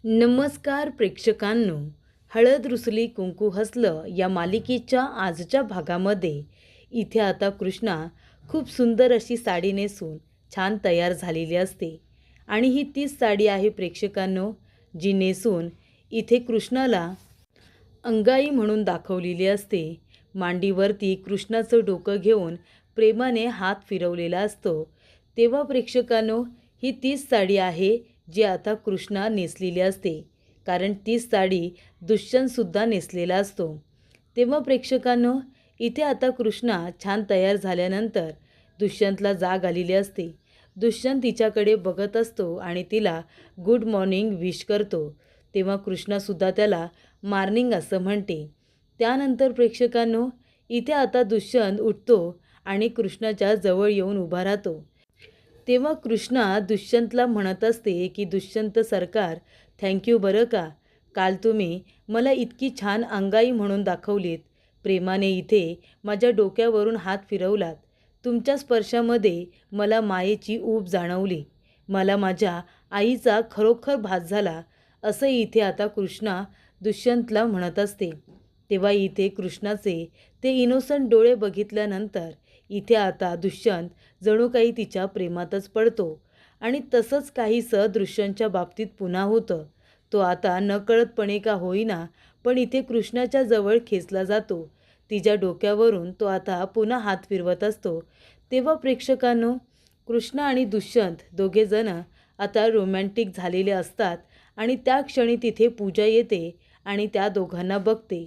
नमस्कार प्रेक्षकांनो, हळद रुसली कुंकू हसलं या मालिकेच्या आजच्या भागामध्ये इथे आता कृष्णा खूप सुंदर अशी साडी नेसून छान तयार झालेली असते. आणि ही तीच साडी आहे प्रेक्षकांनो, जी नेसून इथे कृष्णाला अंगाई म्हणून दाखवलेली असते. मांडीवरती कृष्णाचं डोकं घेऊन प्रेमाने हात फिरवलेला असतो. तेव्हा प्रेक्षकांनो, ही तीच साडी आहे जी आता कृष्णा नेसलेली असते, कारण तीच साडी दुष्यंतसुद्धा नेसलेला असतो. तेव्हा प्रेक्षकांनो, इथे आता कृष्णा छान तयार झाल्यानंतर दुष्यंतला जाग आलेली असते. दुष्यंत तिच्याकडे बघत असतो आणि तिला गुड मॉर्निंग विश करतो. तेव्हा कृष्णासुद्धा त्याला मॉर्निंग असं म्हणते. त्यानंतर प्रेक्षकांनो, इथे आता दुष्यंत उठतो आणि कृष्णाच्या जवळ येऊन उभा राहतो. तेव्हा कृष्णा दुष्यंतला म्हणत असते की दुष्यंत सरकार, थँक्यू बरं का, काल तुम्ही मला इतकी छान अंगाई म्हणून दाखवलीत. प्रेमाने इथे माझ्या डोक्यावरून हात फिरवलात. तुमच्या स्पर्शामध्ये मला मायेची ऊब जाणवली. मला माझ्या आईचा खरोखर भास झाला, असं इथे आता कृष्णा दुष्यंतला म्हणत असते. तेव्हा इथे कृष्णाचे ते इनोसंट डोळे बघितल्यानंतर इथे आता दुष्यंत जणू काही तिच्या प्रेमातच पडतो. आणि तसंच काहीसं दुष्यंतच्या बाबतीत पुन्हा होतं. तो आता नकळतपणे का होईना पण इथे कृष्णाच्या जवळ खेचला जातो. तिच्या डोक्यावरून तो आता पुन्हा हात फिरवत असतो. तेव्हा प्रेक्षकांनो, कृष्णा आणि दुष्यंत दोघेजण आता रोमॅन्टिक झालेले असतात. आणि त्या क्षणी तिथे पूजा येते आणि त्या दोघांना बघते.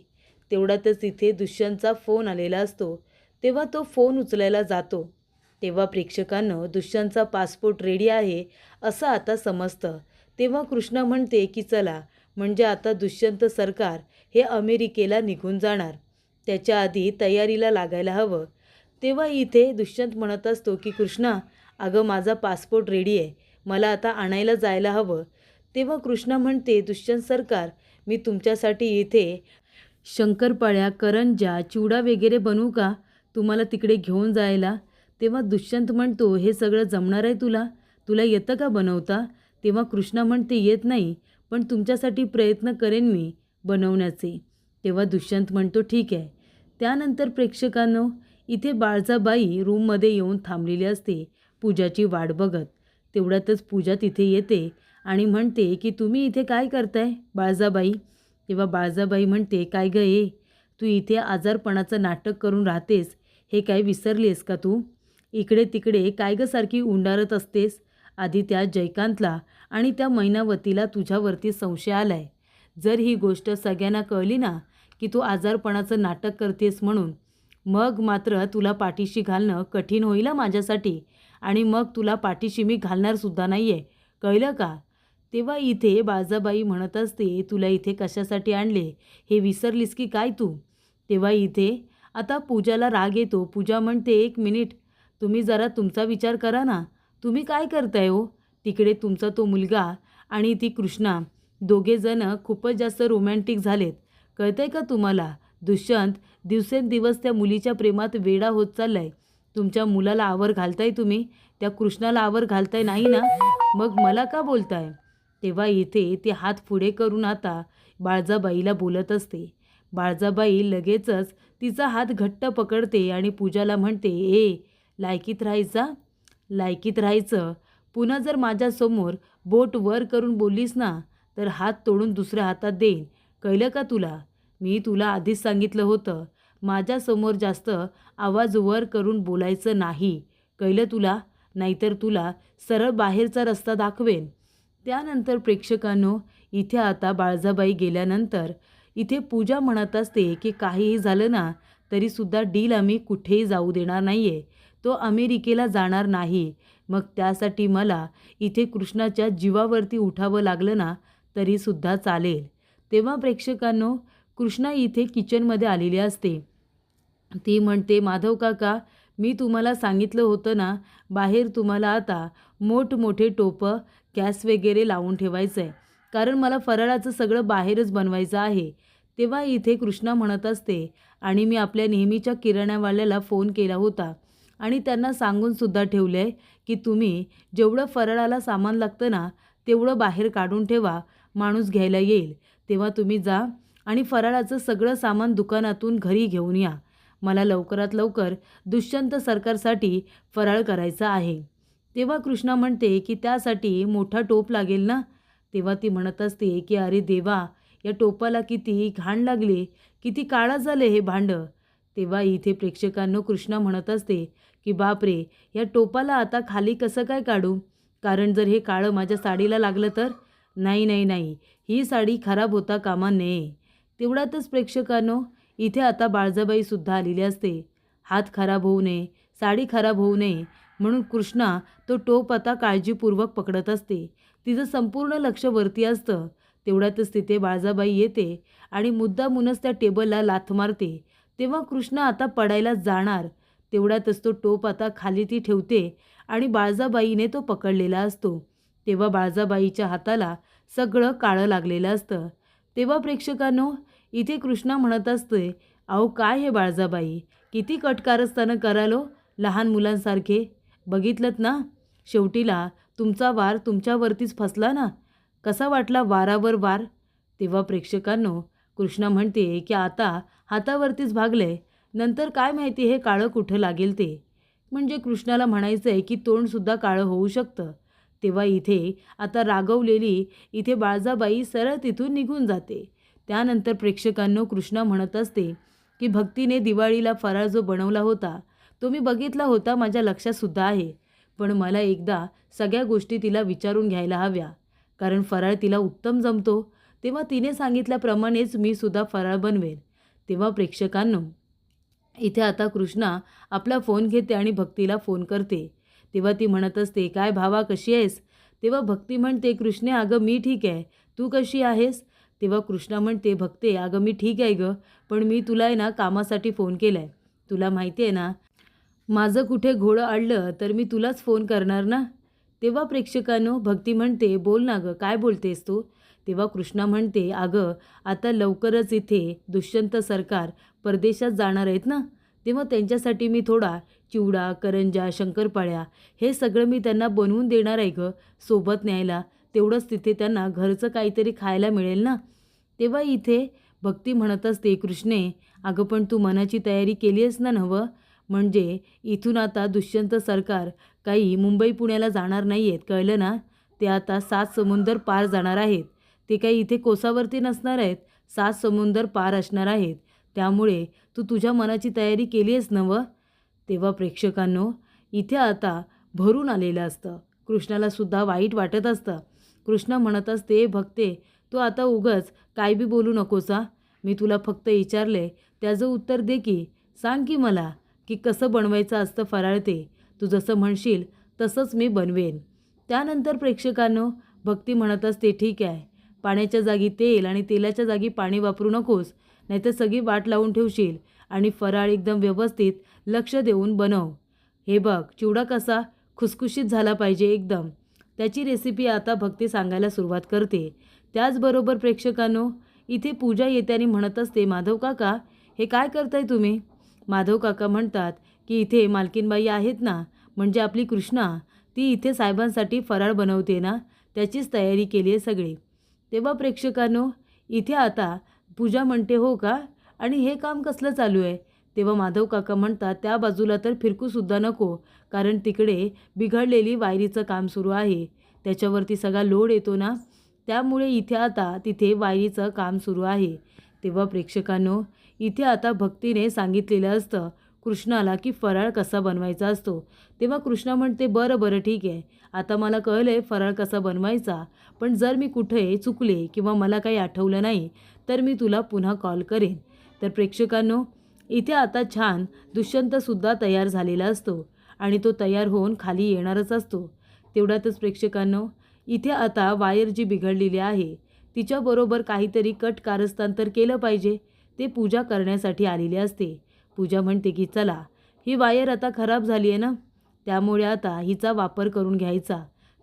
तेवढ्यातच इथे दुष्यंतचा फोन आलेला असतो. तेव्हा तो फोन उचलायला जातो. तेव्हा प्रेक्षकांनो, दुष्यंतचा पासपोर्ट रेडी आहे असं आता समजतं. तेव्हा कृष्णा म्हणते की चला, म्हणजे आता दुष्यंत सरकार हे अमेरिकेला निघून जाणार, त्याच्या आधी तयारीला लागायला हवं. तेव्हा इथे दुष्यंत म्हणत असतो की कृष्णा, अगं माझा पासपोर्ट रेडी आहे, मला आता आणायला जायला हवं. तेव्हा कृष्णा म्हणते, दुष्यंत सरकार, मी तुमच्यासाठी इथे शंकरपाळ्या, करंज्या, चिवडा वगैरे बनवू का तुम्हाला तिकडे घेऊन जायला? तेव्हा दुष्यंत म्हणतो, हे सगळं जमणार आहे तुला? तुला येतं का बनवता? तेव्हा कृष्णा म्हणते, येत नाही, पण तुमच्यासाठी प्रयत्न करेन मी बनवण्याचे. तेव्हा दुष्यंत म्हणतो, ठीक आहे. त्यानंतर प्रेक्षकांनो, इथे बाळजाबाई रूममध्ये येऊन थांबलेली असते पूजाची वाट बघत. तेवढ्यातच पूजा तिथे येते आणि म्हणते की तुम्ही इथे काय करताय बाळजाबाई? तेव्हा बाळजाबाई म्हणते, काय गं ये, तू इथे आजारपणाचं नाटक करून राहतेस, हे काय विसरलीस का तू? इकडे तिकडे काय गं सारखी उंडारत असतेस? आधी त्या जयकांतला आणि त्या मैनावतीला तुझ्यावरती संशय आलाय. जर ही गोष्ट सगळ्यांना कळली ना की तू आजारपणाचं नाटक करतेस म्हणून, मग मात्र तुला पाठीशी घालणं कठीण होईल माझ्यासाठी. आणि मग तुला पाठीशी मी घालणारसुद्धा नाही आहे, कळलं का? तेव्हा इथे बाळजाबाई म्हणत असते, तुला इथे कशासाठी आणले हे विसरलीस की काय तू? तेव्हा इथे आता पूजाला राग येतो. पूजा म्हणते, एक मिनिट, तुम्ही जरा तुमचा विचार करा ना, तुम्ही काय करताय हो? तिकडे तुमचा तो मुलगा आणि ती कृष्णा दोघेजण खूपच जास्त रोमॅन्टिक झालेत, कळतंय का तुम्हाला? दुष्यंत दिवसेंदिवस त्या मुलीच्या प्रेमात वेडा होत चाललाय. तुमच्या मुलाला आवर घालताय तुम्ही, त्या कृष्णाला आवर घालताय नाही ना? मग मला का बोलताय? तेव्हा इथे ते हात पुढे करून आता बाळजाबाईला बोलत असते. बाळजाबाई लगेचच तिचा हात घट्ट पकडते आणि पूजाला म्हणते, लायकीत राहायचा, लायकीत राहायचं. पुन्हा जर माझ्यासमोर बोट वर करून बोललीस ना, तर हात तोडून दुसऱ्या हातात देईन, कळलं का तुला? मी तुला आधीच सांगितलं होतं, माझ्यासमोर जास्त आवाज वर करून बोलायचं नाही, कळलं तुला? नाहीतर तुला सरळ बाहेरचा रस्ता दाखवेन. त्यानंतर प्रेक्षकांनो, इथे आता बाळजाबाई गेल्यानंतर इथे पूजा म्हणत असते की काहीही झालं ना तरीसुद्धा डील आम्ही कुठेही जाऊ देणार नाही आहे, तो अमेरिकेला जाणार नाही. मग त्यासाठी मला इथे कृष्णाच्या जीवावरती उठावं लागलं ना तरीसुद्धा चालेल. तेव्हा प्रेक्षकांनो, कृष्णा इथे किचनमध्ये आलेली असते. ती म्हणते, माधव काका, मी तुम्हाला सांगितलं होतं ना, बाहेर तुम्हाला आता मोठमोठे टोपं गॅस वगैरे लावून ठेवायचं आहे, कारण मला फराळाचं सगळं बाहेरच बनवायचं आहे. तेव्हा इथे कृष्णा म्हणत असते, आणि मी आपल्या नेहमीच्या किराण्यावाल्याला फोन केला होता आणि त्यांना सांगूनसुद्धा ठेवलं आहे की तुम्ही जेवढं फराळाला सामान लागतं ना तेवढं बाहेर काढून ठेवा, माणूस घ्यायला येईल तेव्हा तुम्ही जा आणि फराळाचं सगळं सामान दुकानातून घरी घेऊन या. मला लवकरात लवकर दुष्यंत सरकारसाठी फराळ करायचा आहे. तेव्हा कृष्णा म्हणते की त्यासाठी मोठा टोप लागेल ना. तेव्हा ती म्हणत असते की अरे देवा, या टोपाला किती घाण लागली, किती काळा झाले हे भांडं. तेव्हा इथे प्रेक्षकांनो कृष्णा म्हणत असते की बापरे, या टोपाला आता खाली कसं काय काढू, कारण जर हे काळं माझ्या साडीला लागलं तर. नाही नाही नाही, ही साडी खराब होता कामा नये. तेवढ्यातच प्रेक्षकांनो इथे आता बाळजाबाईसुद्धा आलेली असते. हात खराब होऊ नये, साडी खराब होऊ नये म्हणून कृष्णा तो टोप आता काळजीपूर्वक पकडत असते. तिचं संपूर्ण लक्ष वरती असतं. तेवढ्यातच तिथे बाळजाबाई येते आणि मुद्दामूनच त्या टेबलला लाथ मारते. तेव्हा कृष्णा आता पडायला जाणार. तेवढ्यातच तो टोप आता खाली ती ठेवते आणि बाळजाबाईने तो पकडलेला असतो. तेव्हा बाळजाबाईच्या हाताला सगळं काळं लागलेलं असतं. तेव्हा प्रेक्षकांनो इथे कृष्णा म्हणत असते, अहो काय हे बाळजाबाई, किती कटकारस्थानं करालो लहान मुलांसारखे. बघितलंत ना, शेवटीला तुमचा वार तुमच्यावरतीच फसला ना. कसा वाटला वारावर वार. तेव्हा प्रेक्षकांनो कृष्णा म्हणते की आता हातावरतीच भागले, नंतर काय माहिती हे काळं कुठं लागेल ते. म्हणजे कृष्णाला म्हणायचं आहे की तोंडसुद्धा काळं होऊ शकतं. तेव्हा इथे आता रागवलेली इथे बाळजाबाई सरळ तिथून निघून जाते. त्यानंतर प्रेक्षकांनो कृष्णा म्हणत असते की भक्तीने दिवाळीला फराळ जो बनवला होता तो मी बघितला होता, माझ्या लक्षातसुद्धा आहे. पण मला एकदा सगळ्या गोष्टी तिला विचारून घ्यायला हव्या, कारण फराळ तिला उत्तम जमतो. तेव्हा तिने सांगितल्याप्रमाणेच मी सुद्धा फराळ बनवेन. तेव्हा प्रेक्षकांनो इथे आता कृष्णा आपला फोन घेते आणि भक्तीला फोन करते. तेव्हा ती म्हणत असते, काय भावा कशी आहेस. तेव्हा भक्ती म्हणते, कृष्णे अगं मी ठीक आहे, तू कशी आहेस. तेव्हा कृष्णा म्हणते, भक्ते अगं मी ठीक आहे गं, पण मी तुला आहे ना कामासाठी फोन केला आहे. तुला माहिती आहे ना, माझं कुठे घोडं अडलं तर मी तुलाच फोन करणार ना. तेव्हा प्रेक्षकांनो भक्ती म्हणते, बोल ना गं, काय बोलतेस तू. तेव्हा कृष्णा म्हणते, अगं आता लवकरच इथे दुष्यंत सरकार परदेशात जाणार आहेत ना, तेव्हा त्यांच्यासाठी मी थोडा चिवडा, करंज्या, शंकरपाळ्या हे सगळं मी त्यांना बनवून देणार आहे गं सोबत न्यायला. तेवढंच तिथे त्यांना घरचं काहीतरी खायला मिळेल ना. तेव्हा इथे भक्ती म्हणत असते, कृष्णे अगं पण तू मनाची तयारी केली आहेस ना नव्हं. म्हणजे इथून आता दुष्यंत सरकार काही मुंबई पुण्याला जाणार नाही आहेत, कळलं ना. ते आता 7 समुंदर पार जाणार आहेत. ते काही इथे कोसावरती नसणार आहेत, 7 समुंदर पार असणार आहेत. त्यामुळे तू तुझ्या मनाची तयारी केली आहेस नव्हं. तेव्हा प्रेक्षकांनो इथे आता भरून आलेलं असतं. कृष्णालासुद्धा वाईट वाटत असतं. कृष्णा म्हणत असते, भक्ते तू आता उगाच काय बी बोलू नकोस हा. मी तुला फक्त विचारले त्याचं उत्तर दे की. सांग की मला की कसं बनवायचं असतं फराळ ते. तू जसं म्हणशील तसंच मी बनवेन. त्यानंतर प्रेक्षकांनो भक्ती म्हणत असते, ठीक आहे, पाण्याच्या जागी तेल आणि तेलाच्या जागी पाणी वापरू नकोस, नाहीतर सगळी वाट लावून ठेवशील. आणि फराळ एकदम व्यवस्थित लक्ष देऊन बनव. हे बघ चिवडा कसा खुसखुशीत झाला पाहिजे एकदम. त्याची रेसिपी आता भक्ती सांगायला सुरुवात करते. त्याचबरोबर प्रेक्षकांनो इथे पूजा येते आणि म्हणत असते, माधव काका हे काय करताय तुम्ही. माधव काका म्हणतात की इथे मालकीनबाई आहेत ना, म्हणजे आपली कृष्णा, ती इथे साहेबांसाठी फराळ बनवते ना, त्याचीच तयारी केली आहे सगळी. तेव्हा प्रेक्षकांनो इथे आता पूजा म्हणते, हो का, आणि हे काम कसलं चालू आहे. तेव्हा माधव काका म्हणतात, त्या बाजूला तर फिरकूसुद्धा नको, कारण तिकडे बिघडलेली वायरीचं काम सुरू आहे, त्याच्यावरती सगळा लोड येतो ना, त्यामुळे इथे आता तिथे वायरीचं काम सुरू आहे. तेव्हा प्रेक्षकांनो इथे आता भक्तीने सांगितलेलं असतं कृष्णाला की फराळ कसा बनवायचा असतो. तेव्हा कृष्णा म्हणते, बरं बरं ठीक आहे, आता मला कळलं आहे फराळ कसा बनवायचा, पण जर मी कुठे चुकले किंवा मला काही आठवलं नाही तर मी तुला पुन्हा कॉल करेन. तर प्रेक्षकांनो इथे आता छान दुष्यंतसुद्धा तयार झालेला असतो आणि तो तयार होऊन खाली येणारच असतो. तेवढ्यातच प्रेक्षकांनो इथे आता वायर जी बिघडलेली आहे तिच्याबरोबर काहीतरी कट कारस्थान तर केलं पाहिजे. ते पूजा करण्यासाठी आलेली असते. पूजा म्हणते की चला, ही वायर आता खराब झाली आहे ना, त्यामुळे आता हिचा वापर करून घ्यायचा.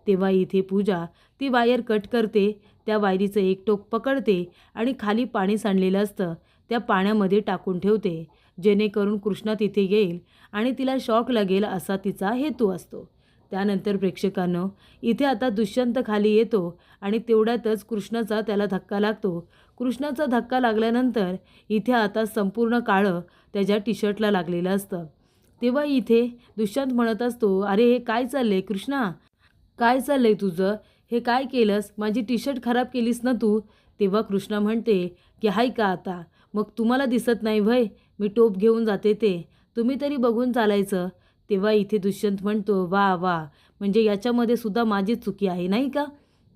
तेव्हा इथे पूजा ती वायर कट करते, त्या वायरीचं एक टोक पकडते आणि खाली पाणी सांडलेलं असतं त्या पाण्यामध्ये टाकून ठेवते, जेणेकरून कृष्णा तिथे येईल आणि तिला शॉक लागेल असा तिचा हेतू असतो. त्यानंतर प्रेक्षकांनो, इथे आता दुष्यंत खाली येतो आणि तेवढ्यातच कृष्णाचा त्याला धक्का लागतो. कृष्णाचा धक्का लागल्यानंतर इथे आता संपूर्ण काळं त्याच्या टी शर्टला लागलेलं असतं. तेव्हा इथे दुष्यंत म्हणत असतो, "अरे हे काय चाललंय कृष्णा? काय चाललंय तुझं? हे काय केलंस? माझी टी शर्ट खराब केलीस ना तू?" तेव्हा कृष्णा म्हणते की "हाय का आता? मग तुम्हाला दिसत नाही व्हय? मी टोप घेऊन जाते ते. तुम्ही तरी बघून चालायचं." तेव्हा इथे दुष्यंत म्हणतो, "वा वा, म्हणजे याच्यामध्ये सुद्धा माझीच चुकी आहे नाही का?"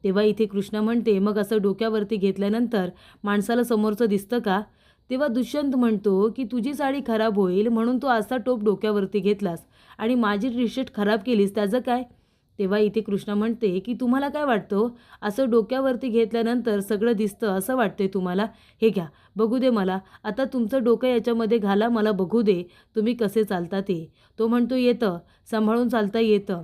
तेव्हा इथे कृष्णा म्हणते, "मग असं डोक्यावरती घेतल्यानंतर माणसाला समोरचं दिसतं का?" तेव्हा दुष्यंत म्हणतो की "तुझी साडी खराब होईल म्हणून तू असा टोप डोक्यावरती घेतलास आणि माझी टी शर्ट खराब केलीस, त्याचं काय?" तेव्हा इथे कृष्णा म्हणते की "तुम्हाला काय वाटतं, असं डोक्यावरती घेतल्यानंतर सगळं दिसतं असं वाटतंय तुम्हाला? हे घ्या, बघू दे मला. आता तुमचं डोकं याच्यामध्ये घाला, मला बघू दे तुम्ही कसे चालता ते." तो म्हणतो, "येतं, सांभाळून चालता येतं."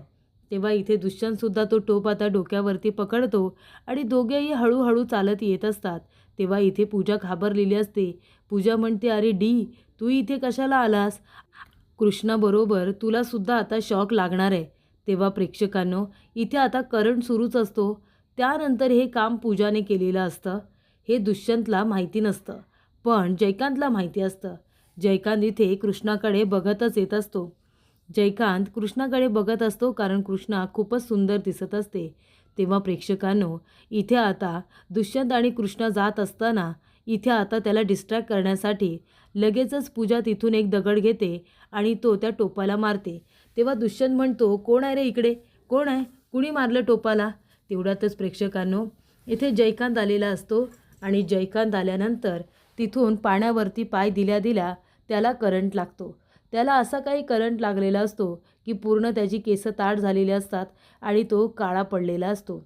तेव्हा इथे दुष्यंतसुद्धा तो टोप आता डोक्यावरती पकडतो आणि दोघेही हळूहळू चालत येत असतात. तेव्हा इथे पूजा घाबरलेली असते. पूजा म्हणते, "अरे डी, तू इथे कशाला आलास? कृष्णाबरोबर तुलासुद्धा आता शॉक लागणार आहे." तेव्हा प्रेक्षकांनो, इथे आता करंट सुरूच असतो. त्यानंतर हे काम पूजाने केलेलं असतं. हे दुष्यंतला माहिती नसतं, पण जयकांतला माहिती असतं. जयकांत इथे कृष्णाकडे बघतच येत असतो. जयकांत कृष्णाकडे बघत असतो कारण कृष्णा खूपच सुंदर दिसत असते. तेव्हा प्रेक्षकांनो, इथे आता दुष्यंत आणि कृष्णा जात असताना इथे आता त्याला डिस्ट्रॅक्ट करण्यासाठी लगेचच पूजा तिथून एक दगड घेते आणि तो त्या टोपाला मारते. तेव्हा दुष्यंत म्हणतो, "कोण आहे रे इकडे? कोण आहे? कुणी मारलं टोपाला?" तेवढ्यातच प्रेक्षकांनो, इथे जयकांत आलेला असतो आणि जयकांत आल्यानंतर तिथून पाण्यावरती पाय दिल्या दिल्या त्याला करंट लागतो. त्याला असा काही करंट लागलेला असतो की पूर्ण त्याची केस ताठ झालेली असतात आणि तो काळा पडलेला असतो.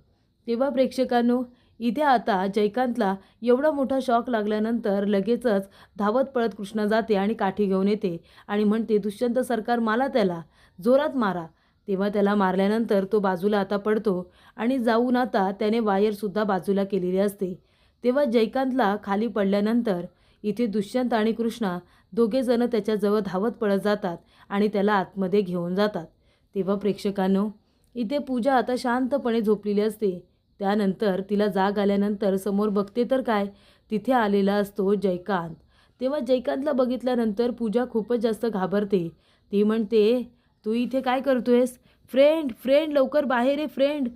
तेव्हा प्रेक्षकांनो, इथे आता जयकांतला एवढा मोठा शॉक लागल्यानंतर लगेचच धावत पळत कृष्णा जाते आणि काठी घेऊन येते आणि म्हणते, "दुष्यंत सरकार, मारा त्याला, जोरात मारा." तेव्हा त्याला मारल्यानंतर तो बाजूला आता पडतो आणि जाऊन आता त्याने वायरसुद्धा बाजूला केलेली असते. तेव्हा जयकांतला खाली पडल्यानंतर इथे दुष्यंत आणि कृष्णा दोघेजणं त्याच्याजवळ धावत पळत जातात आणि त्याला आतमध्ये घेऊन जातात. तेव्हा प्रेक्षकांनो, इथे पूजा आता शांतपणे झोपलेली असते. त्यानंतर तिला जाग आल्यानंतर समोर बघते तर काय, तिथे आलेला असतो जयकांत. तेव्हा जयकांतला बघितल्यानंतर पूजा खूपच जास्त घाबरते. ती म्हणते, "तू इथे काय करतोयस? फ्रेंड, फ्रेंड, लवकर बाहेर ये फ्रेंड."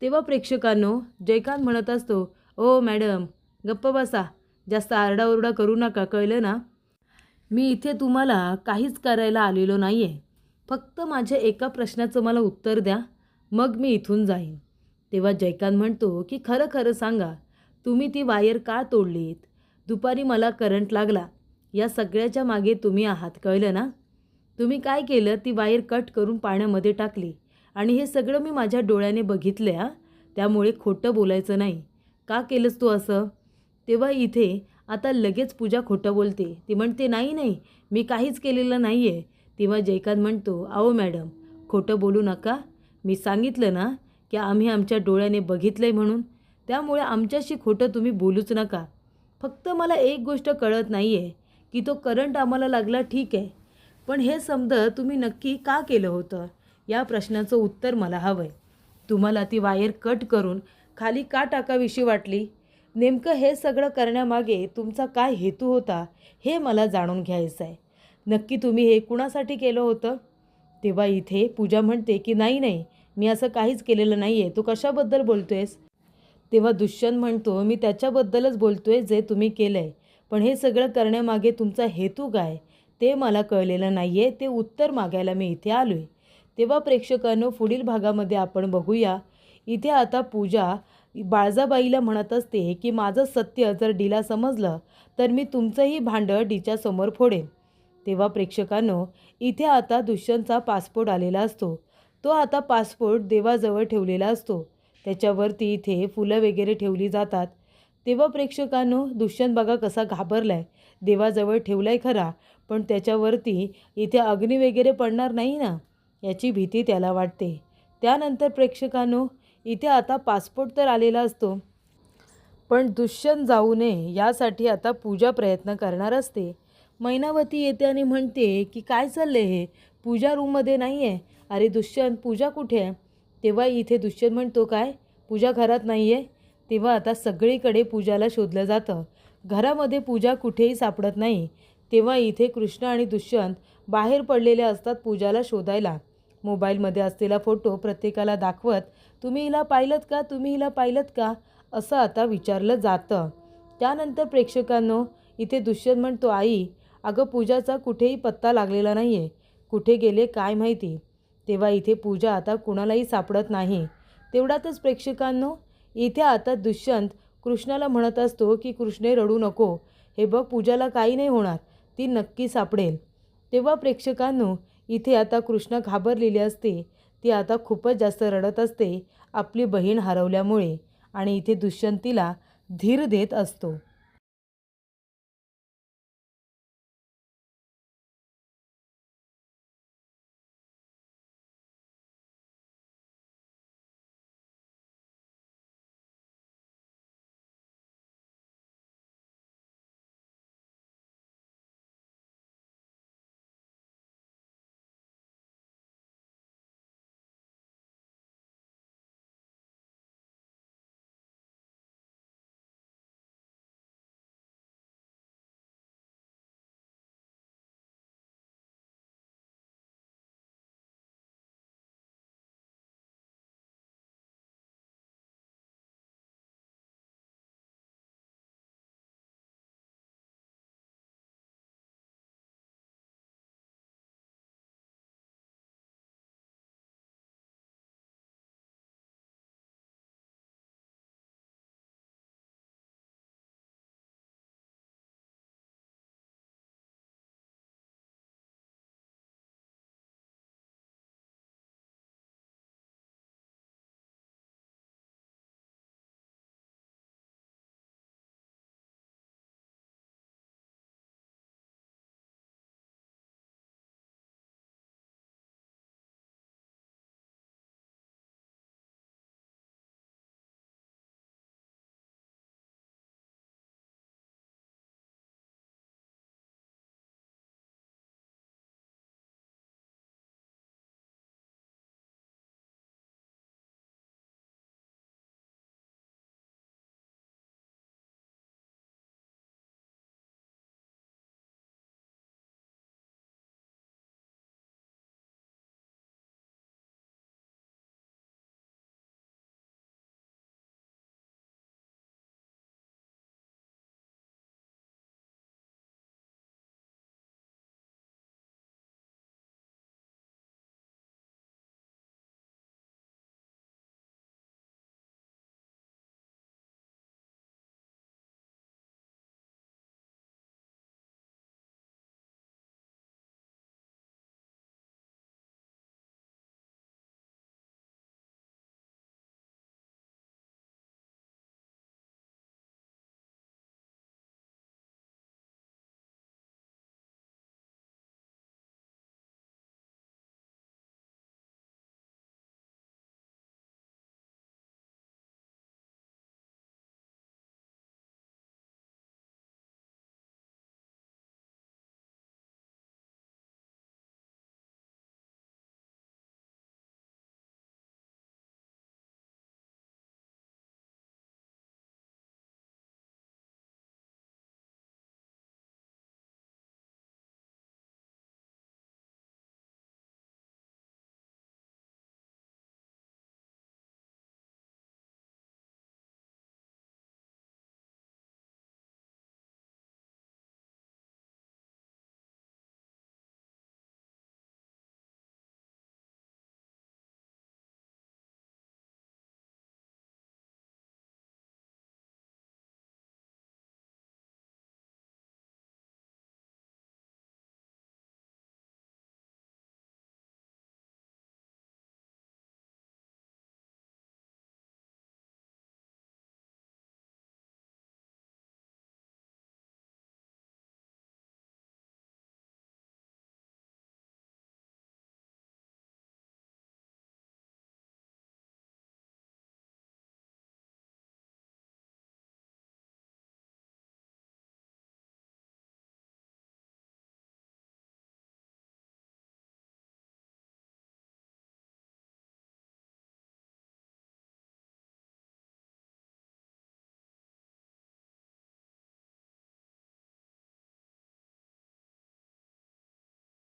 तेव्हा प्रेक्षकांनो, जयकांत म्हणत असतो, "ओ मॅडम, गप्प बसा, जास्त आरडाओरडा करू नका, कळलं ना? मी इथे तुम्हाला काहीच करायला आलेलो नाही आहे. फक्त माझ्या एका प्रश्नाचं मला उत्तर द्या, मग मी इथून जाईन." तेव्हा जयकांत म्हणतो की "खरं खरं सांगा, तुम्ही ती वायर का तोडलीत? दुपारी मला करंट लागला, या सगळ्याच्या मागे तुम्ही आहात, कळलं ना? तुम्ही काय केलं, ती वायर कट करून पाण्यामध्ये टाकली आणि हे सगळं मी माझ्या डोळ्याने बघितलं हां, त्यामुळे खोटं बोलायचं नाही. का केलंस तू असं?" तेव्हा इथे आता लगेच पूजा खोटं बोलते. ती म्हणते, "नाही नाही, मी काहीच केलेलं नाही आहे." तेव्हा जयकांत म्हणतो, "अहो मॅडम, खोटं बोलू नका. मी सांगितलं ना की आम्ही आमच्या डोळ्याने बघितलं आहे म्हणून, त्यामुळे आमच्याशी खोटं तुम्ही बोलूच नका. फक्त मला एक गोष्ट कळत नाही आहे की तो करंट आम्हाला लागला ठीक आहे, पण हे समजा तुम्ही नक्की का केलं होतं? या प्रश्नाचं उत्तर मला हवं आहे. तुम्हाला ती वायर कट करून खाली का टाकावीशी वाटली? नेमकं हे सगळं करण्यामागे तुमचा काय हेतू होता, हे मला जाणून घ्यायचं आहे. नक्की तुम्ही हे कुणासाठी केलं होतं?" तेव्हा इथे पूजा म्हणते की "नाही नाही, मी असं काहीच केलेलं नाही आहे. तू कशाबद्दल बोलतो आहेस?" तेव्हा दुष्यंत म्हणतो, "मी त्याच्याबद्दलच बोलतो आहे जे तुम्ही केलं आहे. पण हे सगळं करण्यामागे तुमचा हेतू काय, ते मला कळलेलं नाही आहे. ते उत्तर मागायला मी इथे आलो आहे." तेव्हा प्रेक्षकांनो, पुढील भागामध्ये आपण बघूया. इथे आता पूजा बाळजाबाईला म्हणत असते की "माझं सत्य जर डीला समजलं, तर मी तुमचंही भांडं डीच्या समोर फोडेन." तेव्हा प्रेक्षकांनो, इथे आता दुष्यंतचा पासपोर्ट आलेला असतो. तो आता पासपोर्ट देवाजवळ ठेवलेला असतो. त्याच्यावरती इथे फुलं वगैरे ठेवली जातात. तेव्हा प्रेक्षकांनो, दुष्यंत बघा कसा घाबरलाय. देवाजवळ ठेवलाय खरा, पण त्याच्यावरती इथे अग्नी वगैरे पडणार नाही ना, याची भीती त्याला वाटते. त्यानंतर प्रेक्षकांनो, इथे आता पासपोर्ट तर आलेला असतो, पण दुष्यंत जाऊ नये यासाठी आता पूजा प्रयत्न करणार असते. मैनावती येते आणि म्हणते की "काय चाललंय हे? पूजा रूममध्ये नाही आहे, अरे दुष्यंत, पूजा कुठे आहे? तेव्हा इथे दुष्यंत म्हणतो, काय पूजा घरात नाही आहे? तेव्हा आता सगळीकडे पूजाला शोधलं जातं. घरामध्ये पूजा कुठेही सापडत नाही. तेव्हा इथे कृष्ण आणि दुष्यंत बाहेर पडलेले असतात पूजाला शोधायला. मोबाईलमध्ये असलेला फोटो प्रत्येकाला दाखवत, तुम्ही हिला पाहिलंत का, तुम्ही हिला पाहिलंत का, असं आता विचारलं जातं. त्यानंतर प्रेक्षकांनो, इथे दुष्यंत म्हणतो, आई अगं पूजाचा कुठेही पत्ता लागलेला नाही आहे, कुठे गेले काय माहिती. तेव्हा इथे पूजा आता कुणालाही सापडत नाही. तेवढ्यातच प्रेक्षकांनो, इथे आता दुष्यंत कृष्णाला म्हणत असतो की कृष्णे रडू नको, हे बघ पूजाला काही नाही होणार, ती नक्की सापडेल. तेव्हा प्रेक्षकांनो, इथे आता कृष्ण घाबरलेली असते. ती आता खूपच जास्त रडत असते आपली बहीण हरवल्यामुळे आणि इथे दुष्यंत तिला धीर देत असतो.